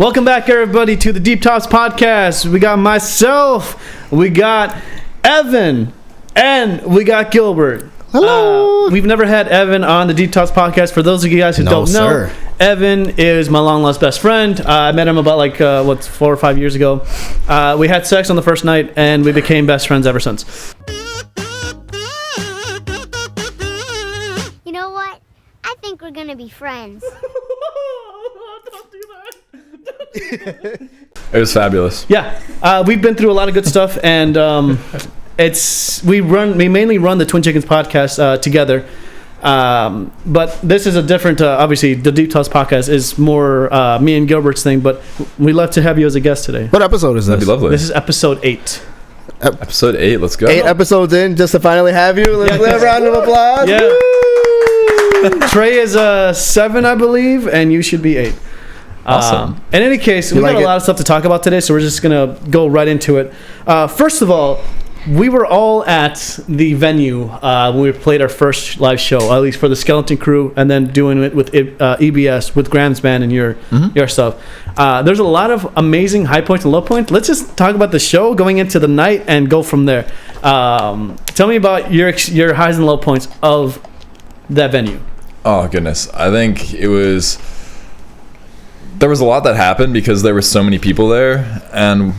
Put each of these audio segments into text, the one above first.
Welcome back, everybody, to the Deep Talks podcast. We got myself, we got Evan, and we got Gilbert. Hello. We've never had Evan on the Deep Talks podcast. For those of you guys who don't know, Evan is my long-lost best friend. I met him about 4 or 5 years ago. We had sex on the first night, and we became best friends ever since. You know what? I think we're gonna be friends. Don't do that. It was fabulous. Yeah, we've been through a lot of good stuff, and we mainly run the Twin Chickens podcast together. But this is a different. Obviously, the Deep Talks podcast is more me and Gilbert's thing. But we love to have you as a guest today. What episode is this? That'd be lovely. This is episode 8. Episode 8. Let's go. 8 episodes in, just to finally have you. Let's give a round of applause. Yeah. Trey is 7, I believe, and you should be 8. Awesome. In any case, we got a lot of stuff to talk about today, so we're just gonna go right into it. First of all, we were all at the venue when we played our first live show, at least for the Skeleton Crew, and then doing it with EBS with Graham's band and your stuff. There's a lot of amazing high points and low points. Let's just talk about the show going into the night and go from there. Tell me about your highs and low points of that venue. Oh goodness, I think there was a lot that happened because there were so many people there, and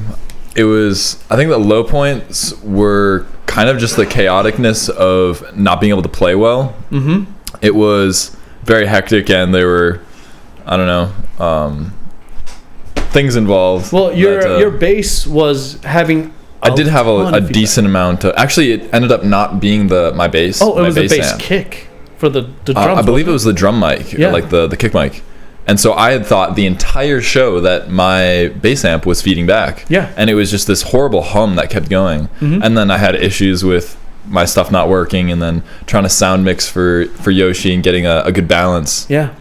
I think the low points were kind of just the chaoticness of not being able to play well. Mm-hmm. It was very hectic, and there were, I don't know, things involved. Well, your bass was having. I did have a decent amount of. Actually, it ended up not being my bass. Oh, it was the bass amp. Kick for the drums. I believe it was the drum mic, like the kick mic. And so I had thought the entire show that my bass amp was feeding back. Yeah. And it was just this horrible hum that kept going. Mm-hmm. And then I had issues with my stuff not working, and then trying to sound mix for Yoshi and getting a good balance. Yeah.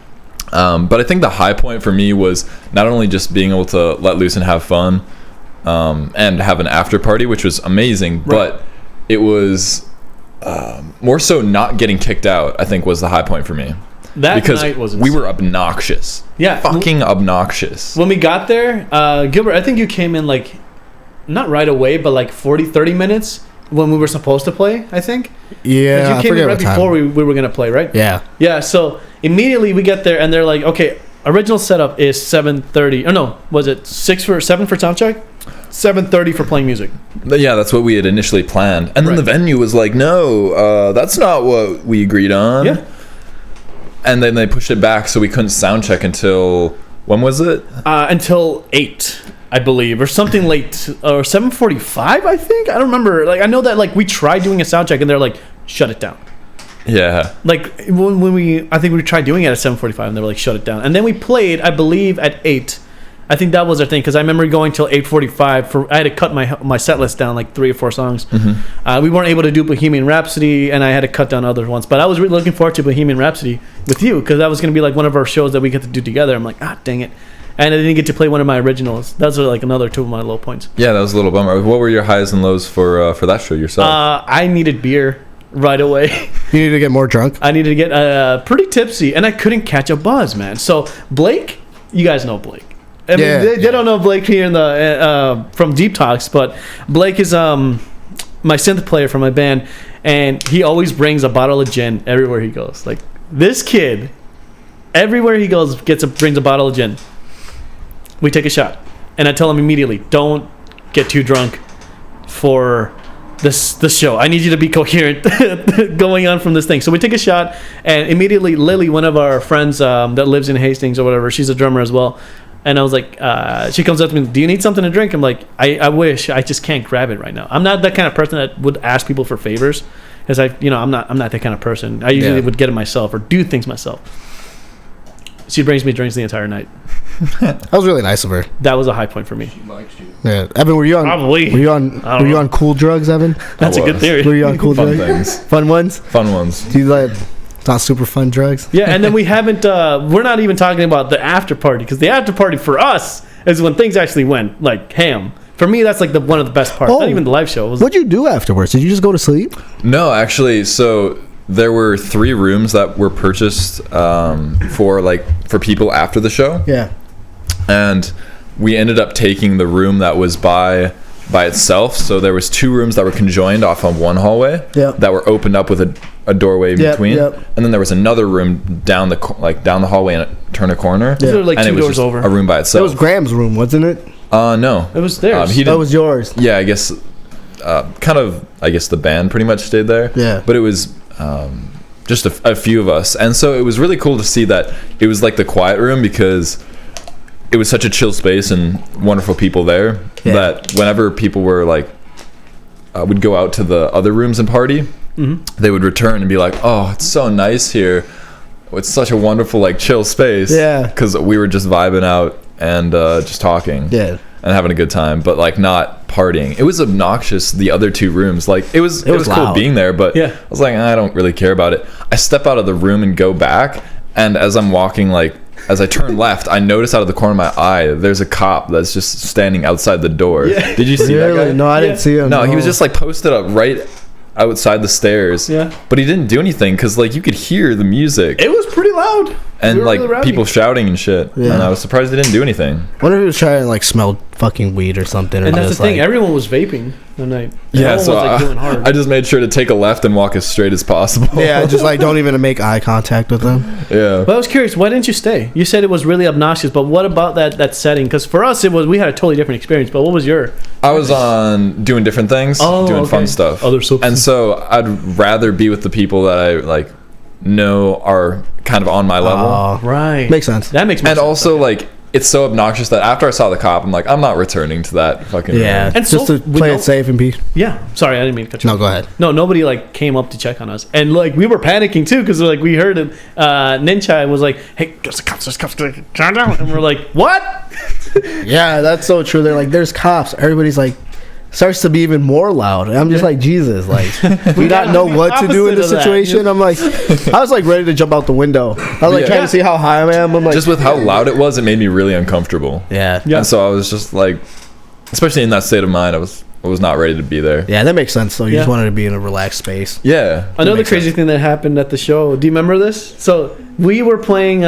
But I think the high point for me was not only just being able to let loose and have fun and have an after party, which was amazing, right. But it was more so not getting kicked out, I think, was the high point for me. That because night was insane. We were obnoxious. Yeah. Fucking obnoxious. When we got there, Gilbert, I think you came in not right away, but 40, 30 minutes when we were supposed to play, I think. Yeah, you came in right before we were going to play, right? Yeah. Yeah, so immediately we get there and they're like, okay, original setup is 7:30. Or no, was it 7 for sound check? 7:30 for playing music. Yeah, that's what we had initially planned. And then the venue was like, no, that's not what we agreed on. Yeah. And then they pushed it back, so we couldn't sound check until, when was it? Until 8, I believe, or something late, or 7:45, I think. I don't remember. I know that we tried doing a sound check, and they're like, shut it down. Yeah. When I think we tried doing it at 7:45, and they were like, shut it down. And then we played, I believe, at 8. I think that was their thing, because I remember going till 8:45. I had to cut my set list down 3 or 4 songs. Mm-hmm. We weren't able to do Bohemian Rhapsody, and I had to cut down other ones. But I was really looking forward to Bohemian Rhapsody with you, because that was going to be one of our shows that we get to do together. I'm like, dang it. And I didn't get to play one of my originals. Those are another 2 of my low points. Yeah, that was a little bummer. What were your highs and lows for that show yourself? I needed beer right away. You needed to get more drunk? I needed to get pretty tipsy, and I couldn't catch a buzz, man. So Blake, you guys know Blake. I mean, they don't know Blake here in the from Deep Talks, but Blake is my synth player for my band, and he always brings a bottle of gin everywhere he goes. This kid, everywhere he goes, brings a bottle of gin. We take a shot, and I tell him immediately, don't get too drunk for this show. I need you to be coherent going on from this thing. So we take a shot, and immediately Lily, one of our friends that lives in Hastings or whatever, she's a drummer as well. And I was like, she comes up to me, do you need something to drink? I'm like, I wish, I just can't grab it right now. I'm not that kind of person that would ask people for favors, because I'm not that kind of person. I usually would get it myself or do things myself. She brings me drinks the entire night. That was really nice of her. That was a high point for me. She likes you. Yeah, Evan, were you on? Probably. Were you on cool drugs, Evan? That's a good theory. Were you on cool drugs? Things. Fun ones. Fun ones. Do you not super fun drugs? Yeah, and then we haven't. We're not even talking about the after party, because the after party for us is when things actually went ham. For me, that's one of the best parts. Not even the live show. What'd you do afterwards? Did you just go to sleep? No, actually, so there were 3 rooms that were purchased for people after the show. Yeah. and we ended up taking the room that was by itself. So there was 2 rooms that were conjoined off on one hallway that were opened up with a doorway in between, and then there was another room down the hallway and turn a corner. There were like and 2 it was doors just over. a room by itself. It was Graham's room, wasn't it? No, it was theirs. That was yours. Yeah, I guess. Kind of. I guess the band pretty much stayed there. Yeah, but it was just a few of us, and so it was really cool to see that it was like the quiet room because it was such a chill space and wonderful people there that whenever people were like would go out to the other rooms and party, they would return and be like, "Oh, it's so nice here. It's such a wonderful like chill space." Yeah, because we were just vibing out and just talking. Yeah. And having a good time, but like not partying. It was obnoxious, the other 2 rooms. Like it was cool loud. being there, but I was like, I don't really care about it. I step out of the room and go back, and as I'm walking, like as I turn left, I notice out of the corner of my eye there's a cop that's just standing outside the door. Yeah. Did you see that guy? No, I didn't see him. No, he was just like posted up right outside the stairs. Yeah. But he didn't do anything because like you could hear the music. It was pretty loud. And we like really people shouting and shit. Yeah. And I was surprised they didn't do anything. I wonder if he was trying to like smell fucking weed or something. And that's the thing. Everyone was vaping the night. Yeah, no so one was, like, doing hard. I just made sure to take a left and walk as straight as possible. Yeah, just like don't even make eye contact with them. Yeah. But I was curious, why didn't you stay? You said it was really obnoxious, but what about that setting? Because for us, we had a totally different experience. But what was your? I was on doing different things, doing fun stuff. Other substances. And so I'd rather be with the people that I like know are kind of on my level. Right. Makes sense. That makes more And sense. also like it's so obnoxious that after I saw the cop, I'm like, I'm not returning to that fucking room. And just so to play it safe and be. Yeah. Sorry, I didn't mean to cut you No, off. go ahead. No, nobody like came up to check on us, and like we were panicking too because like we heard it. Ninja was like, "Hey, there's cops, turn down," and we're like, "What?" Yeah, that's so true. They're like, there's cops. Everybody's like, starts to be even more loud. And I'm just like, Jesus, like, we not know what to do in this Opposite of that. situation. I'm like, I was like ready to jump out the window. I was like trying to see how high I am. I'm like, Just with how loud it was, it made me really uncomfortable. yeah. And so I was just like, especially in that state of mind, I was not ready to be there. Yeah, that makes sense. So you just Yeah. wanted to be in a relaxed space. Yeah. Another makes crazy thing that happened at the show. Do you remember this? So we were playing.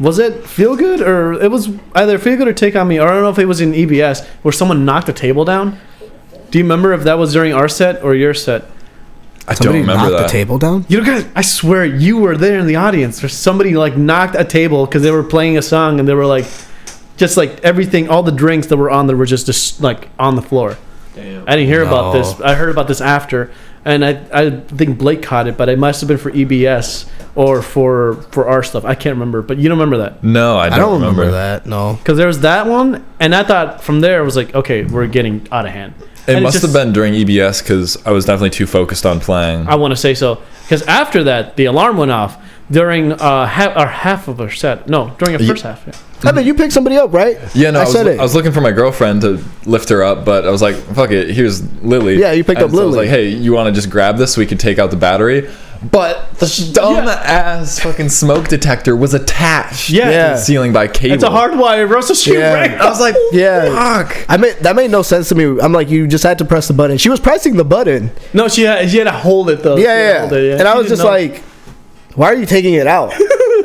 Was it Feel Good or it was either Feel Good or Take on Me, or I don't know if it was in EBS where someone knocked a table down. Do you remember if that was during our set or your set? I Somebody don't remember knocked that. the table down. You know, guys, I swear you were there in the audience. There's somebody like knocked a table because they were playing a song and they were like, just like everything, all the drinks that were on there were just like on the floor. Damn. I didn't hear about No. this. I heard about this after, and I think Blake caught it, but it must have been for EBS or for our stuff. I can't remember, but you don't remember that No, I I don't don't remember that. No. because there was that one, and I thought from there it was like, okay, we're getting out of hand. It And must have been during EBS because I was definitely too focused on playing. I want to say so because after that the alarm went off during half of our set. No, during our first half. Yeah. I mean, you picked somebody up, right? Yeah, no, I I said it. was looking for my girlfriend to lift her up, but I was like, fuck it, here's Lily. Yeah, you picked up so I was Lily. like, hey, you want to just grab this so we can take out the battery? But the dumb ass fucking smoke detector was attached Yeah. to Yeah. the ceiling by cable. It's a hard wire, bro. So she Yeah. rang. I was like, Yeah. fuck. That made no sense to me. I'm like, you just had to press the button. She was pressing the button. No, she had to hold it though. She had to Yeah. hold it, And I She was didn't just know. like, why are you taking it out?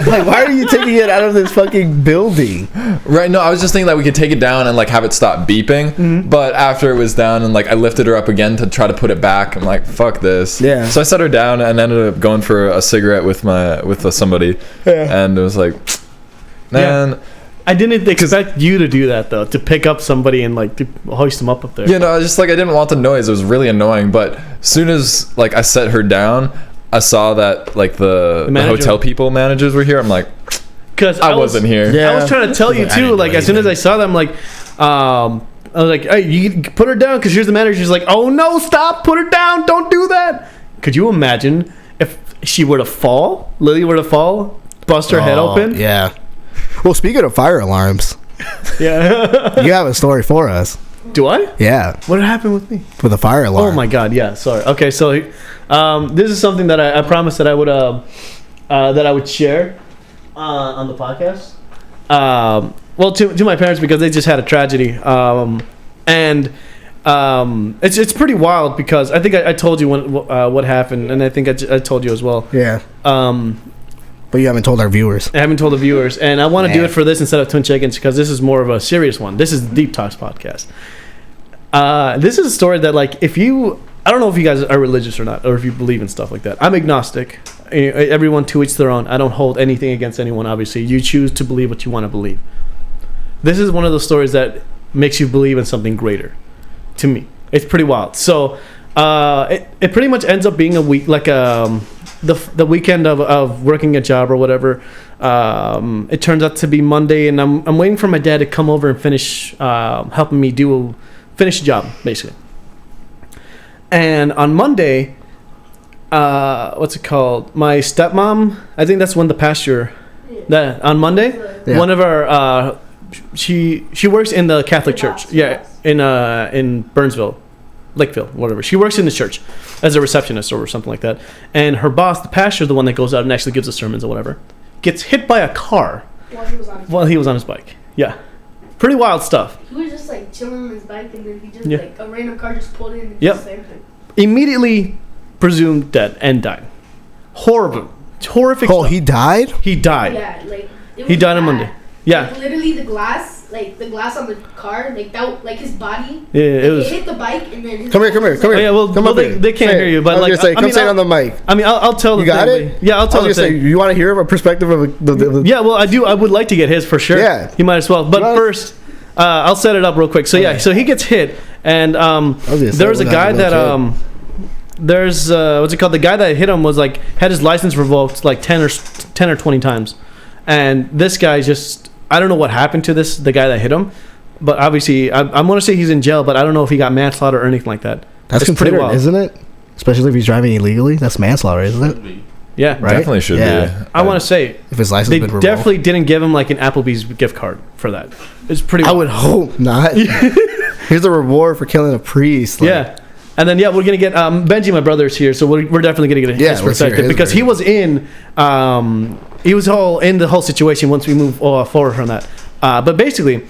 Like, why are you taking it out of this fucking building? Right, no, I was just thinking that we could take it down and like have it stop beeping. Mm-hmm. But after it was down and like I lifted her up again to try to put it back, I'm like, fuck this. Yeah. So I set her down and ended up going for a cigarette with somebody. Yeah. And it was like, man. I didn't expect you to do that though, to pick up somebody and like to hoist them up there. You know, I just like I didn't want the noise. It was really annoying. But as soon as like I set her down, I saw that like the manager. hotel people managers were here. I'm like, Because I wasn't here. Yeah. I was trying to tell you I too. didn't Like do as soon as I anything. saw them, like, I was like, "Hey, you put her down." Because here's the manager. She's like, "Oh no, stop! Put her down! Don't do that!" Could you imagine if she were to fall? Lily were to fall, bust her head open. Yeah. Well, speaking of fire alarms, Yeah. you have a story for us. Do I? Yeah, What happened with me? with a fire alarm. Oh my God! Yeah. Sorry. Okay. So, this is something that I promised that I would share on the podcast. Well, to my parents because they just had a tragedy, and it's pretty wild because I think I told you what happened, and I think I told you as well. Yeah. But you haven't told our viewers. I haven't told the viewers, and I want to do Man. it for this instead of Twin Chickens because this is more of a serious one. This is the Deep Talks podcast. This is a story that, like, I don't know if you guys are religious or not, or if you believe in stuff like that. I'm agnostic. Everyone to each their own. I don't hold anything against anyone, obviously. You choose to believe what you want to believe. This is one of those stories that makes you believe in something greater. To me, it's pretty wild. So it pretty much ends up being a week, like the weekend of working a job or whatever. It turns out to be Monday, and I'm waiting for my dad to come over and finish helping me finish the job, basically. And on Monday, what's it called? My stepmom, I think that's when the pastor. That on Monday, one of our she works in the Catholic church. Yeah, in Burnsville, Lakeville, whatever. She works in the church as a receptionist or something like that. And her boss, the pastor, the one that goes out and actually gives the sermons or whatever, gets hit by a car while he was on his bike. Yeah. Pretty wild stuff. He was just like chilling on his bike, and then he just like a random car just pulled in and just saved him. Immediately presumed dead and died. Horrific Oh, stuff. he died? He died. Yeah, like He died on Monday. Yeah. Like, literally the glass on the car, like that, like his body. Yeah, it was. It hit the bike, and then his Come here. Oh, yeah, well, Come up here. they can't Say hear it. you, but I was like, gonna say, come say it on the mic. I mean, I'll tell the You got thing. it? Yeah, I'll tell I was the gonna say, thing. you want to hear a perspective of the Yeah, well, I would like to get his for sure. Yeah. He might as well. But first, I'll set it up real quick. So yeah, so he gets hit, and there's a guy that there's what's it called? The guy that hit him was like had his license revoked like 10 or 20 times, and this guy just, I don't know what happened to the guy that hit him, but obviously I'm gonna say he's in jail, but I don't know if he got manslaughter or anything like that. That's considered, isn't it? Especially if he's driving illegally, that's manslaughter, isn't it? Yeah, Right? Definitely should be. I want to say If his license they been revoked. definitely didn't give him like an Applebee's gift card for that. It's pretty. I would hope not. Here's a reward for killing a priest. Like, Yeah. And then we're gonna get Benji, my brother's here, so we're definitely gonna get his let's hear perspective his because he was all in the whole situation once we move forward from that. But basically,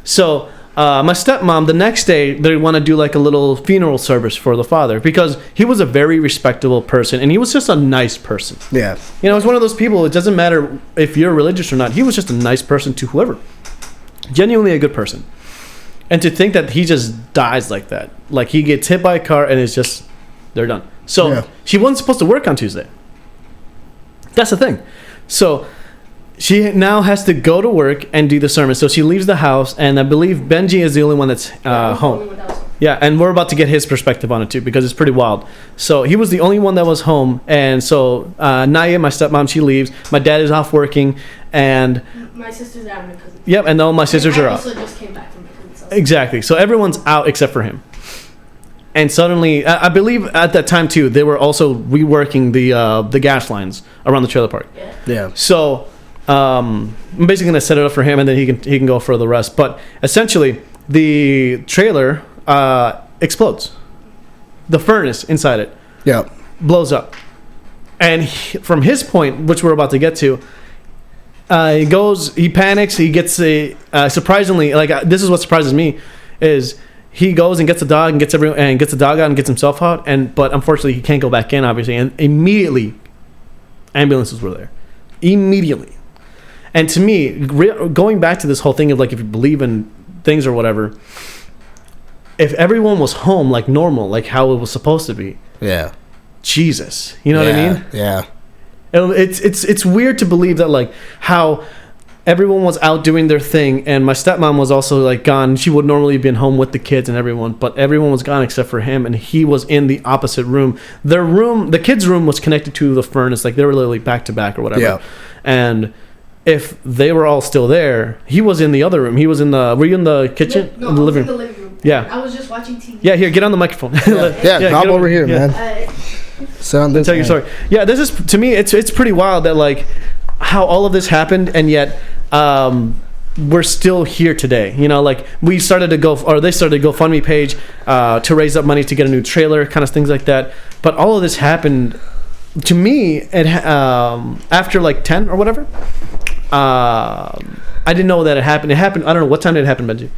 so my stepmom, the next day they want to do like a little funeral service for the father because he was a very respectable person and he was just a nice person. Yeah. You know, it's one of those people. It doesn't matter if you're religious or not. He was just a nice person to whoever, genuinely a good person. And to think that he just dies like that, like he gets hit by a car and it's just, they're done. So she wasn't supposed to work on Tuesday. That's the thing. So she now has to go to work and do the sermon. So she leaves the house, and I believe Benji is the only one that's home. Yeah, and we're about to get his perspective on it too because it's pretty wild. So he was the only one that was home, and so Naya, my stepmom, she leaves. My dad is off working, and my sister's out and my cousin. Yep, and all my sisters are off. I also just came back from my cousin's house. Exactly. So everyone's out except for him. And suddenly, I believe at that time too, they were also reworking the gas lines around the trailer park. Yeah. So I'm basically gonna set it up for him, and then he can go for the rest. But essentially, the trailer explodes. The furnace inside it blows up, and from his point, which we're about to get to, he panics. He gets surprisingly, like this is what surprises me, is he goes and gets the dog and gets the dog out and gets himself out, but unfortunately he can't go back in, obviously, and immediately ambulances were there, immediately. And to me, going back to this whole thing of like if you believe in things or whatever, if everyone was home like normal, like how it was supposed to be, Jesus, you know what I mean? Yeah. It's weird to believe that like how everyone was out doing their thing, and my stepmom was also like gone. She would normally have been home with the kids and everyone, but everyone was gone except for him, and he was in the opposite room. The kids' room was connected to the furnace, like they were literally back to back or whatever. Yeah. And if they were all still there, he was in the other room. He was in the. Were you in the kitchen? No, in the I was living in the room. living room. Yeah. I was just watching TV. Yeah, here, get on the microphone. Hop over here, man. Sit on this. Tell your story. Yeah, this is, to me, it's pretty wild that like how all of this happened, and yet we're still here today. You know, like they started a GoFundMe page to raise up money to get a new trailer, kind of things like that. But all of this happened to me after like 10 or whatever. I didn't know that it happened. It happened. I don't know what time did it happen, Benji.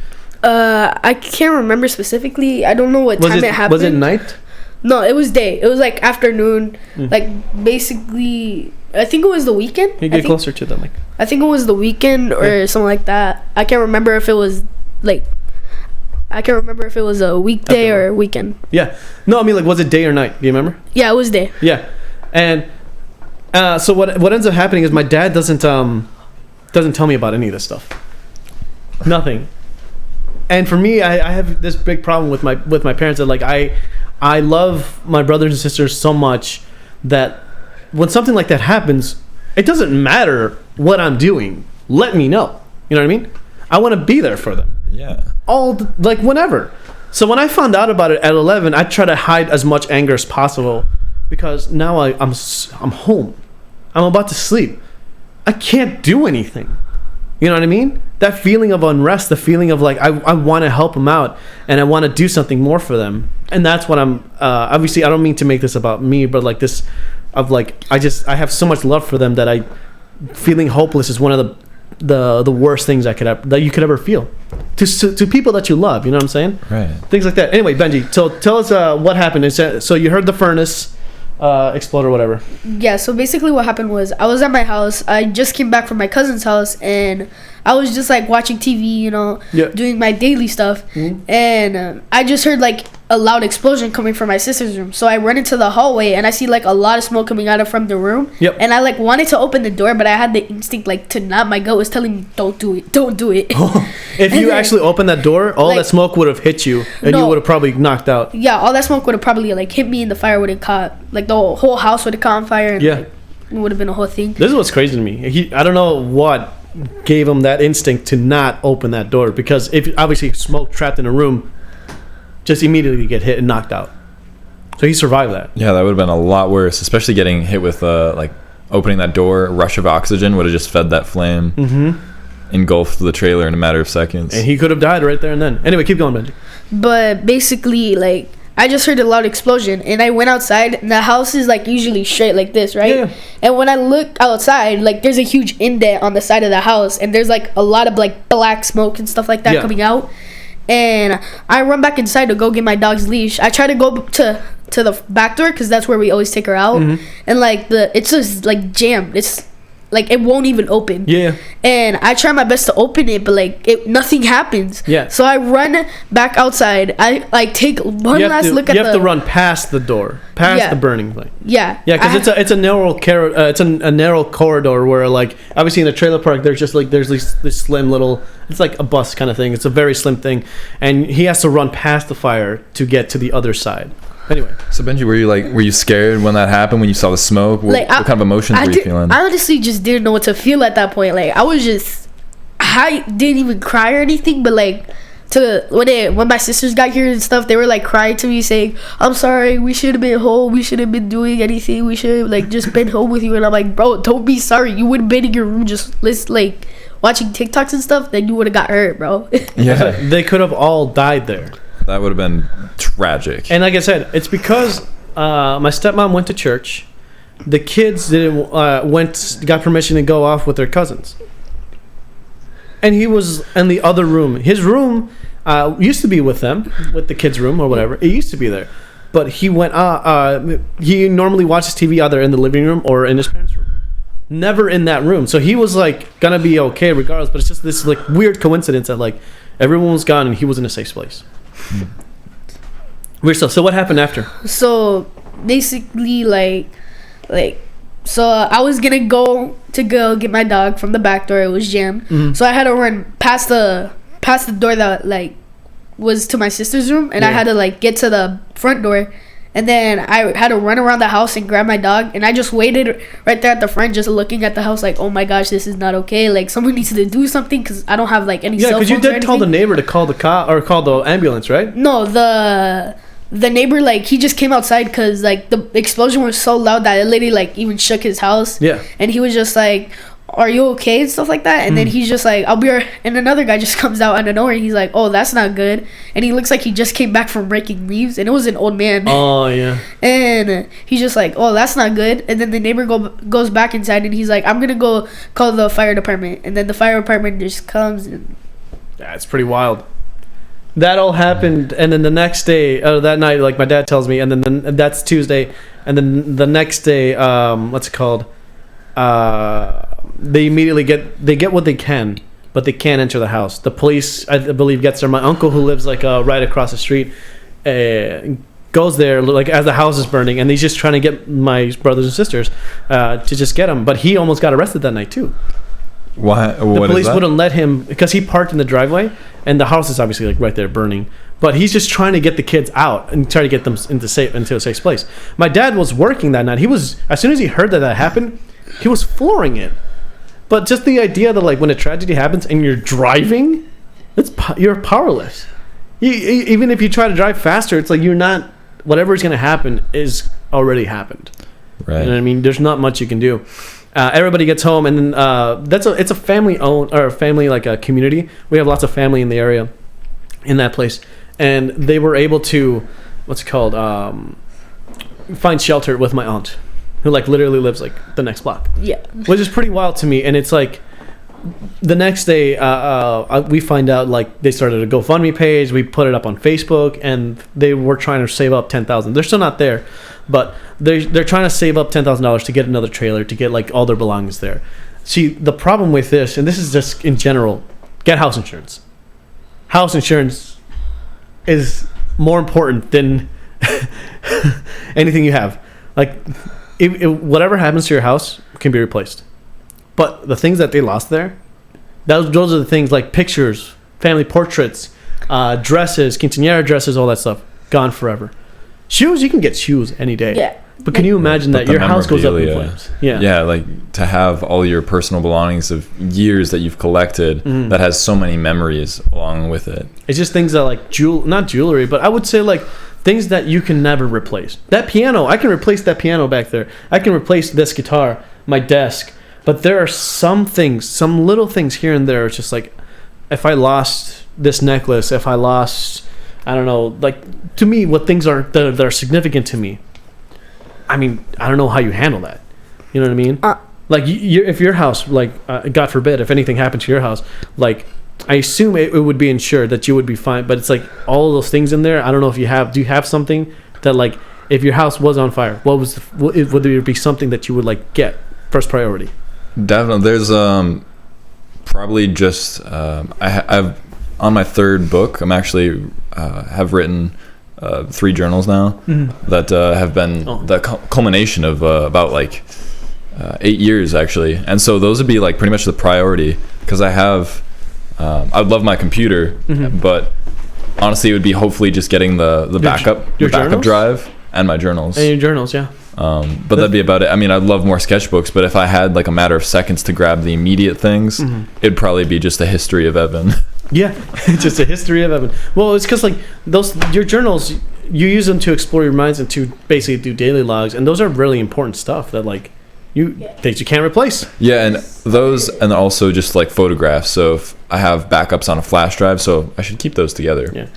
I can't remember specifically. I don't know what time it happened. Was it night? No, it was day. It was like afternoon. Like basically I think it was the weekend. You get closer to the mic. I think it was the weekend or something like that. I can't remember if it was like. I can't remember if it was a weekday or a weekend. Yeah. No, I mean, like, was it day or night? Do you remember? Yeah, it was day. Yeah. And so what ends up happening is my dad doesn't tell me about any of this stuff. Nothing. And for me, I have this big problem with my parents that, like, I love my brothers and sisters so much that when something like that happens, it doesn't matter what I'm doing. Let me know. You know what I mean? I want to be there for them. Yeah. Like, whenever. So when I found out about it at 11, I try to hide as much anger as possible because now I'm home. I'm about to sleep. I can't do anything. You know what I mean? That feeling of unrest, the feeling of like I want to help them out and I want to do something more for them. And that's what I'm obviously I don't mean to make this about me, but like this of like I have so much love for them that feeling hopeless is one of the worst things that you could ever feel to people that you love. You know what I'm saying? Right. Things like that. Anyway, Benji, so tell us what happened. So you heard the furnace explode or whatever. Yeah, so basically what happened was I was at my house. I just came back from my cousin's house and I was just like watching TV, you know, doing my daily stuff. Mm-hmm. And I just heard like a loud explosion coming from my sister's room. So I run into the hallway and I see like a lot of smoke coming out from the room. Yep. And I like wanted to open the door, but I had the instinct like to not. My gut was telling me, don't do it. If you actually opened that door, all that smoke would have hit you and you would have probably knocked out. Yeah, all that smoke would have probably like hit me and the fire would have caught. Like the whole house would have caught on fire. And, like, it would have been a whole thing. This is what's crazy to me. I don't know what gave him that instinct to not open that door, because if obviously smoke trapped in a room, just immediately get hit and knocked out. So he survived that. Yeah, that would have been a lot worse, especially getting hit with like opening that door. A rush of oxygen would have just fed that flame, engulfed the trailer in a matter of seconds, and he could have died right there and then. Anyway, keep going, Benji. But basically, like, I just heard a loud explosion and I went outside and the house is like usually straight like this, right? Yeah. And when I look outside, like there's a huge indent on the side of the house and there's like a lot of like black smoke and stuff like that coming out. And I run back inside to go get my dog's leash. I try to go to the back door because that's where we always take her out. And like it's just like jammed. It's like it won't even open. Yeah. And I try my best to open it, but like nothing happens. Yeah. So I run back outside. I like take one last look at the. You have to run past the door, past the burning thing. Yeah. Yeah, because it's a narrow a narrow corridor where like obviously in a trailer park there's just like there's this slim little, it's like a bus kind of thing. It's a very slim thing, and he has to run past the fire to get to the other side. Anyway, so Benji, were you scared when that happened, when you saw the smoke? What kind of emotions were you feeling? I honestly just didn't know what to feel at that point. Like I didn't even cry or anything, but like when my sisters got here and stuff, they were like crying to me saying, I'm sorry, we should have been home, we shouldn't have been doing anything, we should have like just been home with you. And I'm like, bro, don't be sorry, you would have been in your room just like watching TikToks and stuff, then you would have got hurt, bro. Yeah. They could have all died there. That would have been tragic. And like I said, it's because my stepmom went to church. The kids got permission to go off with their cousins. And he was in the other room. His room used to be with them, with the kids' room or whatever. It used to be there. But he went. He normally watches TV either in the living room or in his parents' room. Never in that room. So he was like gonna be okay regardless. But it's just this like weird coincidence that like everyone was gone and he was in a safe place. Weird stuff. So what happened after? So basically, so I was gonna go get my dog from the back door. It was jammed, so I had to run past the door that like was to my sister's room, and I had to like get to the front door, and then I had to run around the house and grab my dog, and I just waited right there at the front, just looking at the house like, oh my gosh, this is not okay. Like someone needs to do something because I don't have like any. Yeah, because you did tell the neighbor to call the cop or call the ambulance, right? No, the neighbor like he just came outside because like the explosion was so loud that it literally like even shook his house. Yeah, and he was just like, are you okay and stuff like that, and then he's just like, I'll be right. And another guy just comes out of nowhere and he's like, oh, that's not good, and he looks like he just came back from raking leaves, and it was an old man. Oh yeah. And he's just like, oh, that's not good, and then the neighbor goes back inside and he's like, I'm gonna go call the fire department, and then the fire department just comes and yeah, it's pretty wild. That all happened, and then the next day, that night, like my dad tells me, and then that's Tuesday, and then the next day, what's it called? they immediately get what they can, but they can't enter the house. The police, I believe, gets there. My uncle, who lives like right across the street, goes there like as the house is burning, and he's just trying to get my brothers and sisters to just get him. But he almost got arrested that night too. Why? The What police is that? wouldn't let him because he parked in the driveway, and the house is obviously like right there burning. But he's just trying to get the kids out and try to get them into a safe place. My dad was working that night. He was, as soon as he heard that happened, he was flooring it. But just the idea that like when a tragedy happens and you're driving, you're powerless. Even if you try to drive faster, it's like you're not. Whatever is going to happen is already happened. Right. You know what I mean? There's not much you can do. Everybody gets home, and then it's a family owned or family like a community. We have lots of family in the area, in that place, and they were able to, find shelter with my aunt, who like literally lives like the next block. Yeah. Which is pretty wild to me, and it's like the next day we find out like they started a GoFundMe page. We put it up on Facebook, and they were trying to save up $10,000. They're still not there, but they're trying to save up $10,000 to get another trailer to get like all their belongings there. See, the problem with this, and this is just in general, get house insurance. House insurance is more important than anything you have. Like, whatever happens to your house can be replaced. But the things that they lost there, those are the things like pictures, family portraits, dresses, quinceañera dresses, all that stuff, gone forever. Shoes, you can get shoes any day. Yeah. But can you imagine that your house goes up in flames? Yeah. Yeah, like to have all your personal belongings of years that you've collected that has so many memories along with it. It's just things that like not jewelry, but I would say like things that you can never replace. That piano, I can replace that piano back there. I can replace this guitar, my desk. But there are some things, some little things here and there. It's just like, if I lost this necklace, if I lost, I don't know, like to me, what things are that are significant to me. I mean, I don't know how you handle that. You know what I mean? Like, if your house, like, God forbid, if anything happened to your house, like, I assume it would be insured, that you would be fine. But it's like all of those things in there. I don't know if you have. Do you have something that, like, if your house was on fire, would there be something that you would like get first priority? Definitely. There's probably just I've on my third book. I'm actually have written 3 journals now that have been the culmination of about like 8 years actually, and so those would be like pretty much the priority because I have I would love my computer, but honestly it would be hopefully just getting the backup drive and my journals. And your journals, yeah. But that'd be about it. I mean, I'd love more sketchbooks, but if I had like a matter of seconds to grab the immediate things, it'd probably be just a history of Evan. Yeah, just a history of Evan. Well, it's because like your journals, you use them to explore your minds and to basically do daily logs, and those are really important stuff that like that you can't replace. Yeah, and those, and also just like photographs. So if I have backups on a flash drive, so I should keep those together. Yeah.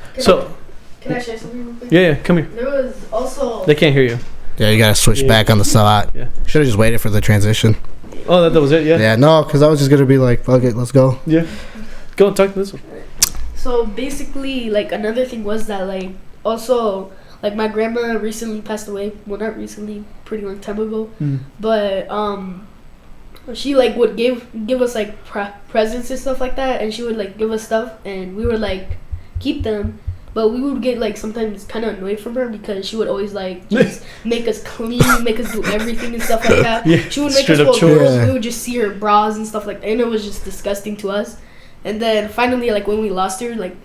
Can I share something real quick? Yeah, come here. There was also. They can't hear you. Yeah, you gotta switch back on the side. Yeah. Should have just waited for the transition. Oh, that was it. Yeah. Yeah, no, because I was just gonna be like, fuck it, let's go. Yeah. Go and talk to this one. So basically, like another thing was that like also like my grandma recently passed away. Well, not recently, pretty long time ago. But she like would give us like presents and stuff like that, and she would like give us stuff, and we would like keep them. But we would get like sometimes kind of annoyed from her because she would always like just make us clean, make us do everything and stuff like that. Yeah, she would make us hold doors. We would just see her bras and stuff like that, and it was just disgusting to us. And then finally, like when we lost her, like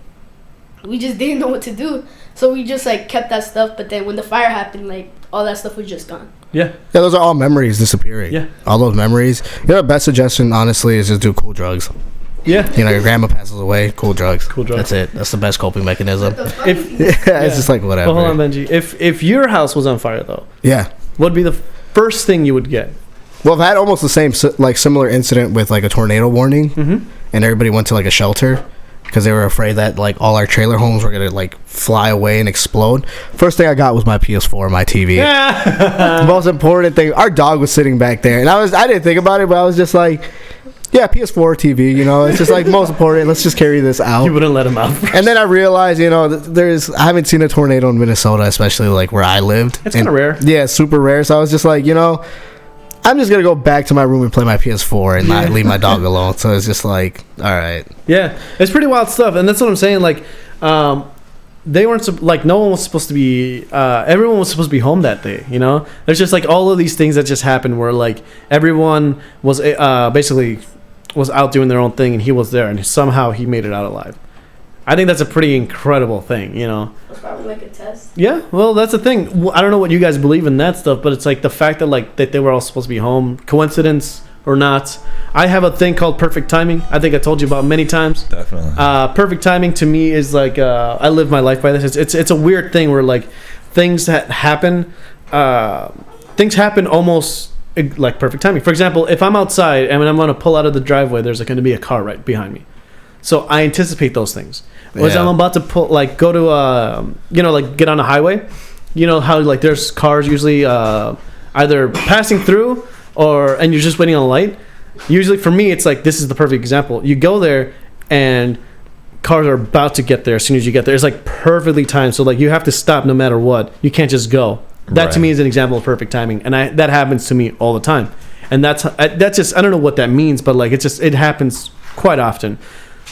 we just didn't know what to do, so we just like kept that stuff. But then when the fire happened, like all that stuff was just gone. Yeah. Yeah, those are all memories disappearing. Yeah. All those memories. You know, the best suggestion, honestly, is just do cool drugs. Yeah. You know, your grandma passes away, cool drugs. Cool drugs. That's it. That's the best coping mechanism. It's just like whatever. Well, hold on, Benji. If your house was on fire, though, yeah, what would be the first thing you would get? Well, I've had almost the same, like, similar incident with, like, a tornado warning, and everybody went to, like, a shelter because they were afraid that, like, all our trailer homes were going to, like, fly away and explode. First thing I got was my PS4 and my TV. The most important thing, our dog was sitting back there, and I didn't think about it, but I was just like, yeah, PS4, TV, you know, it's just like most important. Let's just carry this out. You wouldn't let him out first. And then I realized, you know, I haven't seen a tornado in Minnesota, especially like where I lived. It's kind of rare. Yeah, it's super rare. So I was just like, you know, I'm just gonna go back to my room and play my PS4 and not leave my dog alone. So it's just like, all right. Yeah, it's pretty wild stuff, and that's what I'm saying. Like, they weren't like no one was supposed to be. Everyone was supposed to be home that day. You know, there's just like all of these things that just happened where like everyone was basically was out doing their own thing, and he was there, and somehow he made it out alive. I think that's a pretty incredible thing, you know. It's probably like a test. Yeah, well, that's the thing. I don't know what you guys believe in that stuff, but it's like the fact that like that they were all supposed to be home, coincidence or not. I have a thing called perfect timing. I think I told you about many times. Definitely. Perfect timing to me is like I live my life by this. It's a weird thing where like things that happen, almost like perfect timing. For example, if I'm outside and I'm going to pull out of the driveway, there's going to be a car right behind me. So I anticipate those things. Whereas I'm about to go to like get on a highway. You know how like there's cars usually either passing through and you're just waiting on a light. Usually for me it's like this is the perfect example. You go there and cars are about to get there as soon as you get there. It's like perfectly timed. So like you have to stop no matter what. You can't just go. That to me is an example of perfect timing, and that happens to me all the time. And that's just I don't know what that means, but like it happens quite often.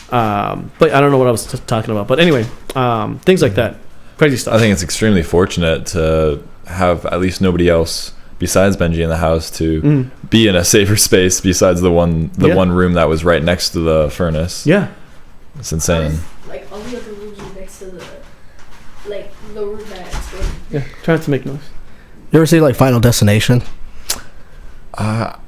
But I don't know what I was talking about. But anyway, things like that, crazy stuff. I think it's extremely fortunate to have at least nobody else besides Benji in the house to be in a safer space besides the one room that was right next to the furnace. Yeah, it's insane. Like all the other rooms are next to the room that's good. Yeah, trying to make noise. You ever see like Final Destination?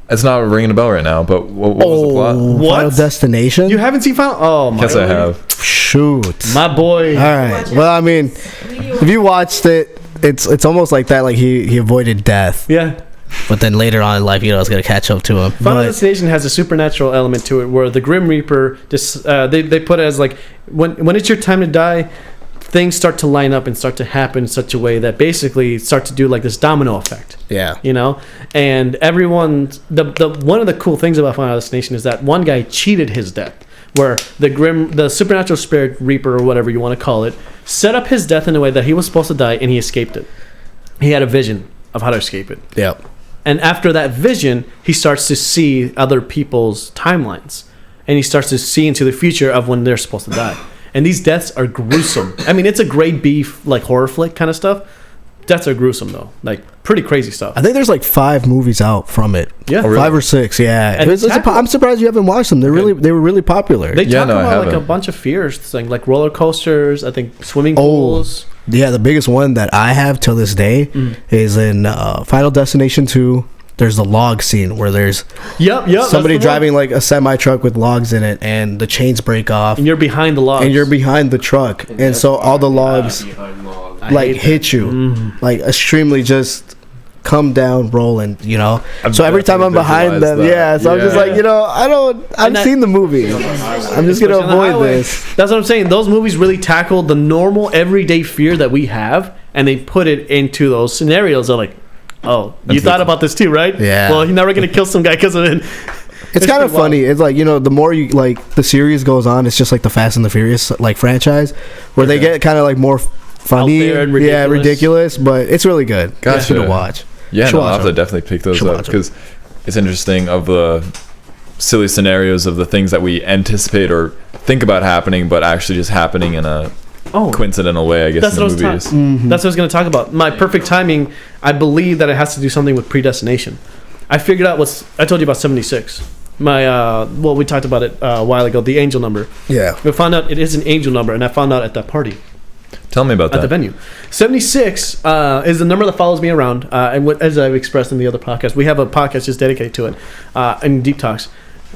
It's not ringing a bell right now, but what was the plot? What? Final Destination? You haven't seen Final? Oh my! Yes, I have. Shoot, my boy. All right. Well, I mean, if you watched it, it's almost like that. Like he avoided death. Yeah. But then later on in life, it's gonna catch up to him. Final Destination has a supernatural element to it, where the Grim Reaper just they put it as like when it's your time to die, things start to line up and start to happen in such a way that basically start to do like this domino effect. Yeah. You know? And everyone the one of the cool things about Final Destination is that one guy cheated his death, where the supernatural spirit Reaper or whatever you want to call it, set up his death in a way that he was supposed to die and he escaped it. He had a vision of how to escape it. Yep. And after that vision, he starts to see other people's timelines. And he starts to see into the future of when they're supposed to die. And these deaths are gruesome. I mean, it's a grade B like horror flick kind of stuff. Deaths are gruesome though, like pretty crazy stuff. I think there's like 5 movies out from it. Yeah, oh, really? 5 or 6. Yeah, And I'm surprised you haven't watched them. They were really popular. They talk about like a bunch of fears, things like roller coasters. I think swimming pools. Yeah, the biggest one that I have till this day is in Final Destination 2. There's the log scene where there's somebody driving like a semi truck with logs in it, and the chains break off, and you're behind the logs, and you're behind the truck, and so all the logs like hit you, like extremely just come down rolling, you know. So every time I'm behind them, so I'm just like, I've seen the movie. I'm just gonna avoid this. That's what I'm saying. Those movies really tackle the normal everyday fear that we have, and they put it into those scenarios. They're like, oh, you thought about this too, right? Yeah. Well, you're never gonna kill some guy because of it. It's kind of funny. It's like, the more you like the series goes on, it's just like the Fast and the Furious like franchise, where they get kind of like more funny, and ridiculous. but it's really good. Gotcha. It's good to watch. Yeah, I'll have to definitely pick those up because it's interesting of the silly scenarios of the things that we anticipate or think about happening, but actually just happening in a coincidental way, I guess. That's in what the movies. That's what I was going to talk about. My perfect timing, I believe that it has to do something with predestination. I figured out I told you about 76. We talked about it a while ago, the angel number. Yeah. We found out it is an angel number, and I found out at that party. Tell me about that. At the venue. 76 is the number that follows me around. And as I've expressed in the other podcast, we have a podcast just dedicated to it in Deep Talks.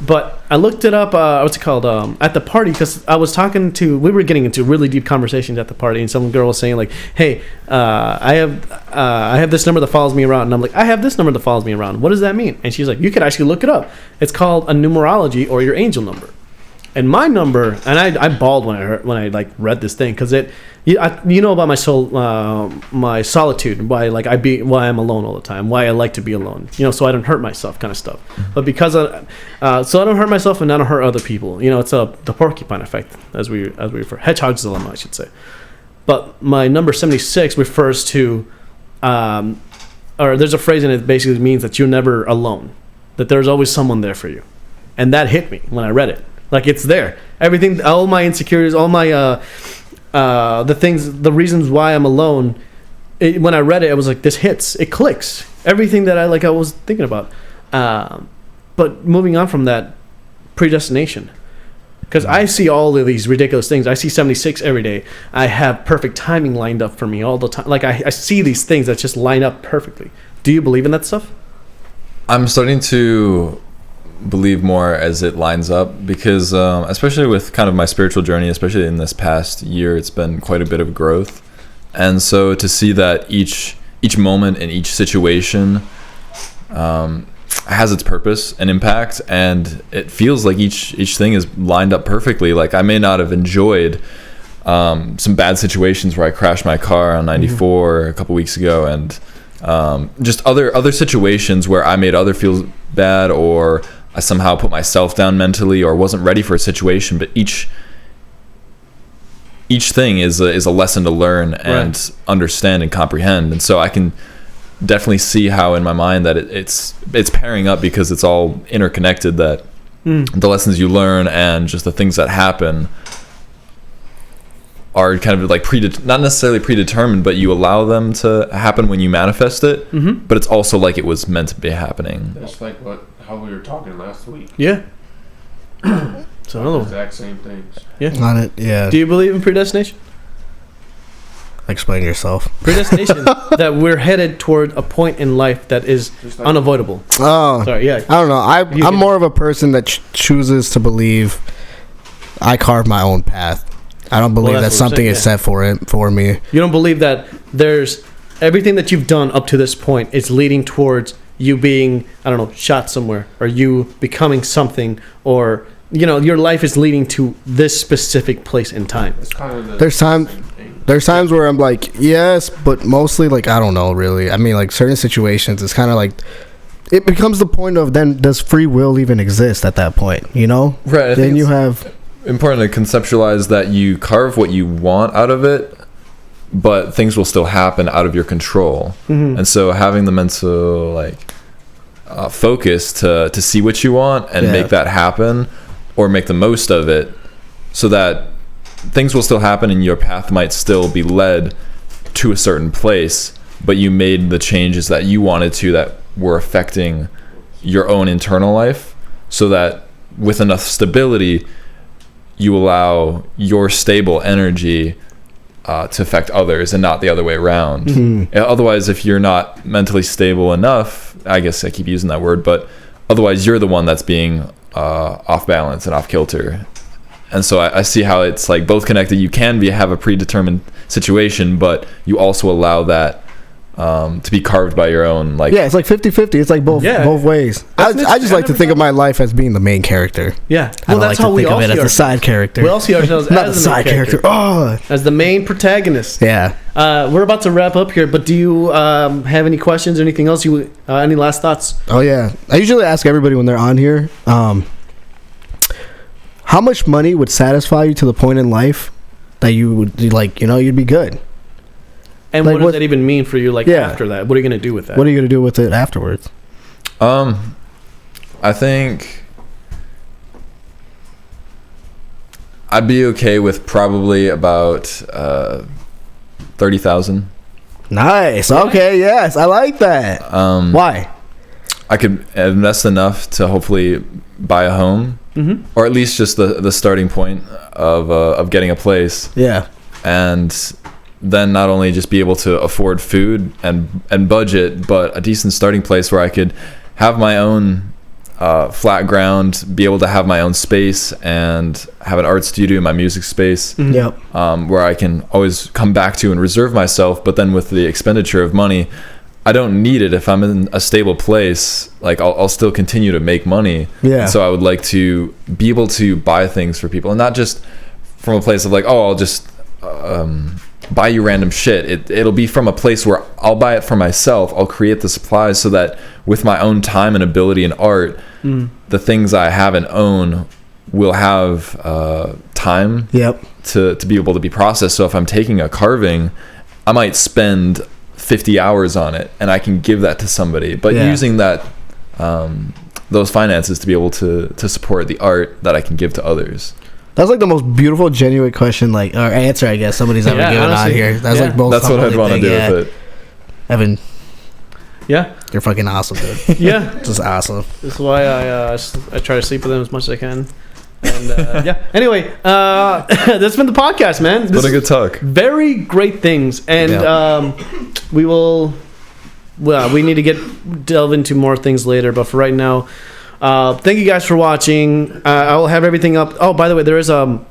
But I looked it up, what's it called, at the party, because we were getting into really deep conversations at the party, and some girl was saying, like, hey, I have this number that follows me around. And I'm like, I have this number that follows me around. What does that mean? And she's like, you could actually look it up. It's called a numerology or your angel number. And my number, and I bawled when I like read this thing, because about my soul, my solitude, why I'm alone all the time, why I like to be alone, so I don't hurt myself, kind of stuff. But because so I don't hurt myself and I don't hurt other people, it's the porcupine effect, as we refer, hedgehog's dilemma, I should say. But my number 76 refers to or there's a phrase and it basically means that you're never alone, that there's always someone there for you. And that hit me when I read it. Like, it's there. Everything, all my insecurities, all my the reasons why I'm alone. When I read it, I was like, this hits. It clicks. Everything that I was thinking about. But moving on from that, Predestination. Because I see all of these ridiculous things. I see 76 every day. I have perfect timing lined up for me all the time. Like, I see these things that just line up perfectly. Do you believe in that stuff? I'm starting to believe more as it lines up, because especially with kind of my spiritual journey, especially in this past year, it's been quite a bit of growth. And so to see that each moment and each situation has its purpose and impact, and it feels like each thing is lined up perfectly. Like, I may not have enjoyed some bad situations where I crashed my car on 94 a couple weeks ago, and just other situations where I made other feel bad, or I somehow put myself down mentally, or wasn't ready for a situation. But each thing is a lesson to learn and understand and comprehend. And so I can definitely see how in my mind that it's pairing up, because it's all interconnected, that the lessons you learn and just the things that happen are kind of like not necessarily predetermined, but you allow them to happen when you manifest it. But it's also like it was meant to be happening. That's like how we were talking last week. Yeah. So another one. Exact same things. Yeah. On it, yeah. Do you believe in predestination? Explain yourself. Predestination, that we're headed toward a point in life that is unavoidable. Oh, sorry, yeah. I don't know. I'm more of a person that chooses to believe I carve my own path. I don't believe that something is set for me. You don't believe that there's everything that you've done up to this point is leading towards you being, I don't know, shot somewhere, or you becoming something, or your life is leading to this specific place in time. It's kind of There's times where I'm like, yes, but mostly, like, I don't know, really. I mean, like, certain situations, it's kind of like, it becomes the point of, then, does free will even exist at that point, Right. Then you have... important to conceptualize that you carve what you want out of it, but things will still happen out of your control. And so having the mental, focus to see what you want and make that happen, or make the most of it, so that things will still happen and your path might still be led to a certain place, but you made the changes that you wanted to that were affecting your own internal life, so that with enough stability, you allow your stable energy to affect others and not the other way around. Otherwise, if you're not mentally stable enough, I guess I keep using that word, but otherwise you're the one that's being off balance and off kilter. And so I see how it's like both connected. You can have a predetermined situation, but you also allow that to be carved by your own, it's like 50-50. It's like both ways. I just like to think of my life as being the main character. Yeah. I don't like to think of it as a side character. We all see ourselves not as the side character. As the main protagonist. Yeah. We're about to wrap up here, but do you have any questions or anything else? Any last thoughts? Oh, yeah. I usually ask everybody when they're on here, how much money would satisfy you to the point in life that you would, you'd be good? And what does that even mean for you, after that? What are you going to do with that? What are you going to do with it afterwards? I think I'd be okay with probably about 30,000. Nice. Okay, yes. I like that. Why? I could invest enough to hopefully buy a home, or at least just the starting point of getting a place. Yeah. And then not only just be able to afford food and budget, but a decent starting place where I could have my own flat ground, be able to have my own space, and have an art studio, my music space, where I can always come back to and reserve myself. But then with the expenditure of money, I don't need it. If I'm in a stable place, I'll still continue to make money. Yeah. And so I would like to be able to buy things for people, and not just from a place of I'll just buy you random shit. It'll be from a place where I'll buy it for myself. I'll create the supplies so that with my own time and ability and art, the things I have and own will have time to be able to be processed. So if I'm taking a carving, I might spend 50 hours on it, and I can give that to somebody. But using that, those finances to be able to support the art that I can give to others. That's like the most beautiful, genuine question, like, or answer, I guess, somebody's ever given honestly, on here. That's like most. That's what I'd want to do with it. Evan, Yeah. you're fucking awesome, dude. Yeah. Just awesome. This is why I try to sleep with them as much as I can. And yeah. Anyway, that's been the podcast, man. It's been a good talk. Very great things, and we will. Well, we need to delve into more things later, but for right now, thank you guys for watching. I will have everything up. Oh, by the way, there's an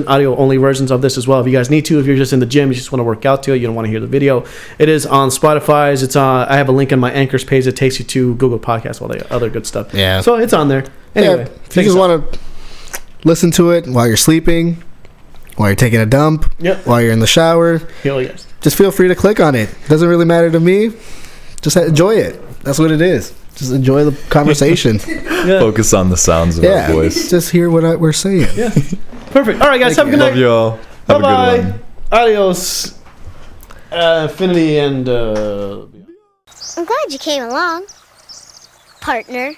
audio only versions of this as well. If you guys need to, if you're just in the gym, you just want to work out to it, you don't want to hear the video, it is on Spotify's. It's on. I have a link on my Anchors page that takes you to Google Podcasts, all the other good stuff. Yeah. So it's on there. Anyway, if you just want to listen to it while you're sleeping, while you're taking a dump, while you're in the shower, hell yes, just feel free to click on it. Doesn't really matter to me. Just enjoy it. That's what it is. Just enjoy the conversation. Focus on the sounds of our voice. Just hear what we're saying. Yeah. Perfect. All right, guys. Have a good night. Love you all. Have a good one. Adios. Infinity and. I'm glad you came along, partner.